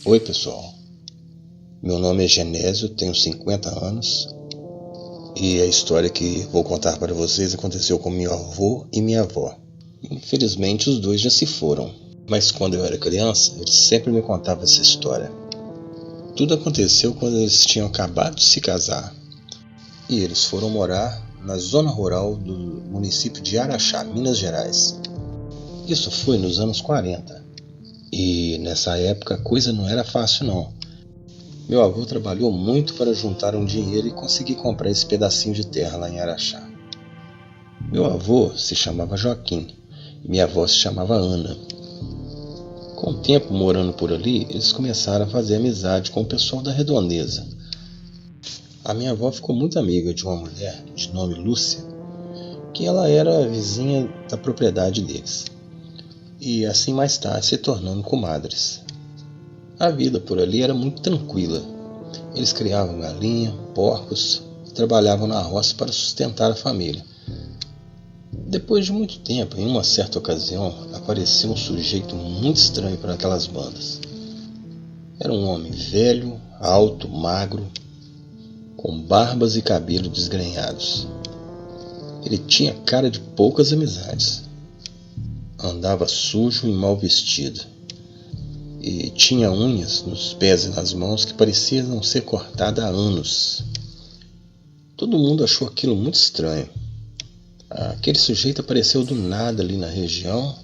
Oi pessoal, meu nome é Genésio, tenho 50 anos e a história que vou contar para vocês aconteceu com meu avô e minha avó. Infelizmente os dois já se foram, mas quando eu era criança eles sempre me contavam essa história. Tudo aconteceu quando eles tinham acabado de se casar e eles foram morar na zona rural do município de Araxá, Minas Gerais. Isso foi nos anos 40 e nessa época a coisa não era fácil não. Meu avô trabalhou muito para juntar um dinheiro e conseguir comprar esse pedacinho de terra lá em Araxá. Meu avô se chamava Joaquim e minha avó se chamava Ana. Com o tempo morando por ali, eles começaram a fazer amizade com o pessoal da redondeza. A minha avó ficou muito amiga de uma mulher de nome Lúcia, que ela era vizinha da propriedade deles. E assim mais tarde se tornando comadres. A vida por ali era muito tranquila. Eles criavam galinha, porcos e trabalhavam na roça para sustentar a família. Depois de muito tempo, em uma certa ocasião, apareceu um sujeito muito estranho para aquelas bandas. Era um homem velho, alto, magro, com barbas e cabelo desgrenhados. Ele tinha cara de poucas amizades. Andava sujo e mal vestido. E tinha unhas nos pés e nas mãos que pareciam não ser cortadas há anos. Todo mundo achou aquilo muito estranho. Aquele sujeito apareceu do nada ali na região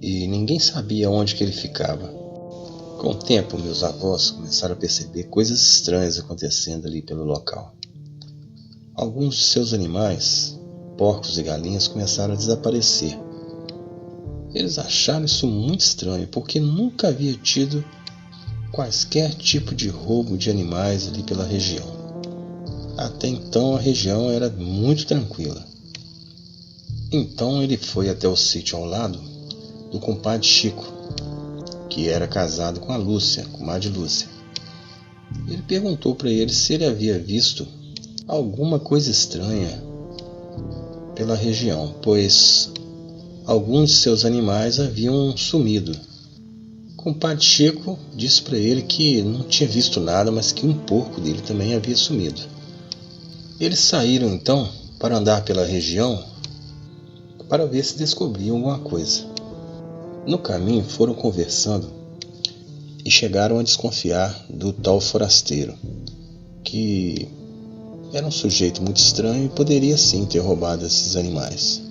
e ninguém sabia onde que ele ficava. Com o tempo, meus avós começaram a perceber coisas estranhas acontecendo ali pelo local. Alguns de seus animais, porcos e galinhas, começaram a desaparecer. Eles acharam isso muito estranho, porque nunca havia tido quaisquer tipo de roubo de animais ali pela região. Até então a região era muito tranquila. Então ele foi até o sítio ao lado do compadre Chico, que era casado com a Lúcia, comadre Lúcia. Ele perguntou para ele se ele havia visto alguma coisa estranha pela região, pois alguns de seus animais haviam sumido. O compadre Chico disse para ele que não tinha visto nada, mas que um porco dele também havia sumido. Eles saíram então para andar pela região para ver se descobriam alguma coisa. No caminho foram conversando e chegaram a desconfiar do tal forasteiro, que era um sujeito muito estranho e poderia sim ter roubado esses animais.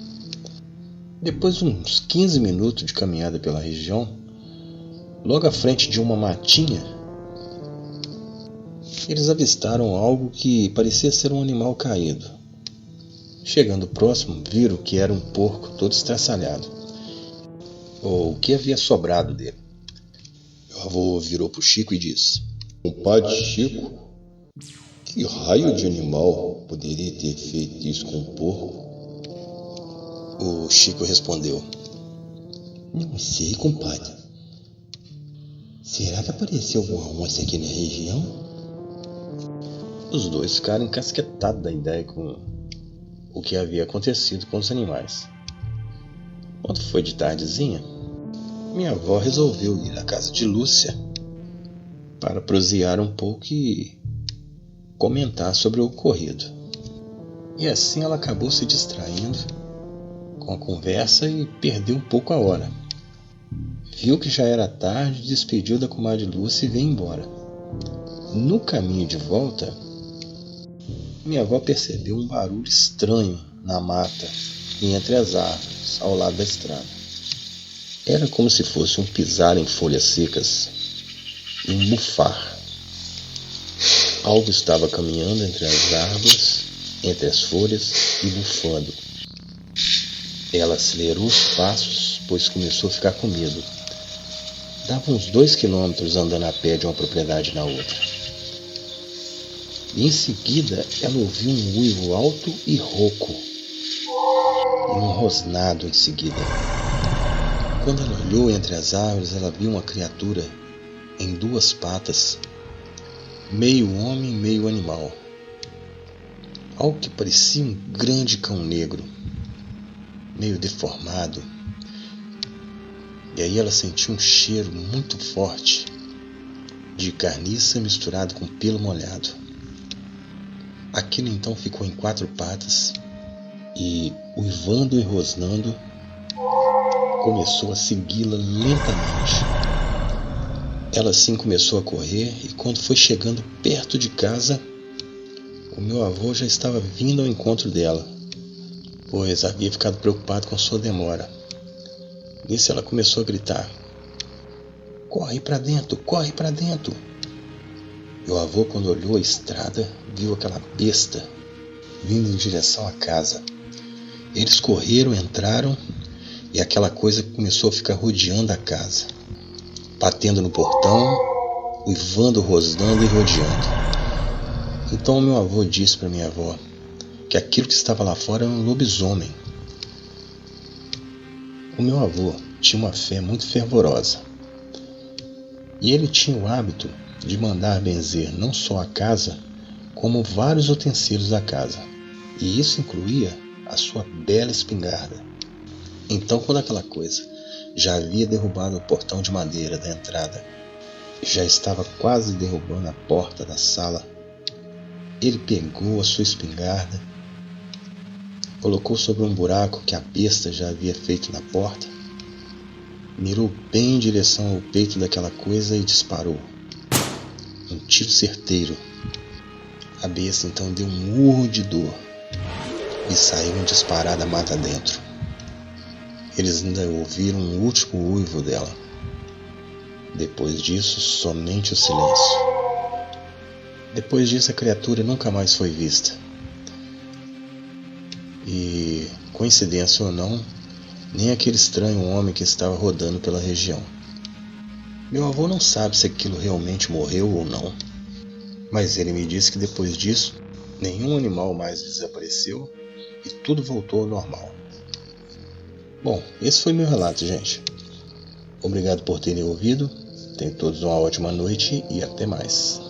Depois de uns 15 minutos de caminhada pela região, logo à frente de uma matinha, eles avistaram algo que parecia ser um animal caído. Chegando próximo, viram que era um porco todo estraçalhado, ou o que havia sobrado dele. Meu avô virou para o Chico e disse: "Compadre Chico, que raio de animal poderia ter feito isso com um porco?" O Chico respondeu: "Não sei, compadre. Será que apareceu alguma onça aqui na região?" Os dois ficaram encasquetados da ideia com o que havia acontecido com os animais. Quando foi de tardezinha, minha avó resolveu ir à casa de Lúcia para prosear um pouco e comentar sobre o ocorrido. E assim ela acabou se distraindo com a conversa e perdeu um pouco a hora. Viu que já era tarde, despediu da comadre Lúcia e veio embora. No caminho de volta, minha avó percebeu um barulho estranho na mata e entre as árvores ao lado da estrada. Era como se fosse um pisar em folhas secas e um bufar. Algo estava caminhando entre as árvores, entre as folhas e bufando. Ela acelerou os passos, pois começou a ficar com medo. Dava uns 2 quilômetros andando a pé de uma propriedade na outra. E em seguida ela ouviu um uivo alto e rouco, e um rosnado em seguida. Quando ela olhou entre as árvores, ela viu uma criatura em 2 patas, meio homem, meio animal. Algo que parecia um grande cão negro, meio deformado. E aí ela sentiu um cheiro muito forte de carniça misturado com pelo molhado. Aquilo então ficou em 4 patas e, uivando e rosnando, começou a segui-la lentamente. Ela assim começou a correr e quando foi chegando perto de casa, o meu avô já estava vindo ao encontro dela, pois havia ficado preocupado com sua demora. Nisso ela começou a gritar: corre para dentro, corre para dentro! Meu avô, quando olhou a estrada, viu aquela besta vindo em direção à casa. Eles correram, entraram e aquela coisa começou a ficar rodeando a casa, batendo no portão, uivando, rosnando e rodeando. Então meu avô disse para minha avó que aquilo que estava lá fora era um lobisomem. O meu avô tinha uma fé muito fervorosa e ele tinha o hábito de mandar benzer não só a casa, como vários utensílios da casa, e isso incluía a sua bela espingarda. Então, quando aquela coisa já havia derrubado o portão de madeira da entrada, já estava quase derrubando a porta da sala, ele pegou a sua espingarda, colocou sobre um buraco que a besta já havia feito na porta, mirou bem em direção ao peito daquela coisa e disparou. Um tiro certeiro. A besta então deu um urro de dor e saiu em disparada mata dentro. Eles ainda ouviram um último uivo dela. Depois disso, somente o silêncio. Depois disso, a criatura nunca mais foi vista. E, coincidência ou não, nem aquele estranho homem que estava rodando pela região. Meu avô não sabe se aquilo realmente morreu ou não, mas ele me disse que depois disso, nenhum animal mais desapareceu e tudo voltou ao normal. Bom, esse foi meu relato, gente. Obrigado por terem ouvido. Tenham todos uma ótima noite e até mais.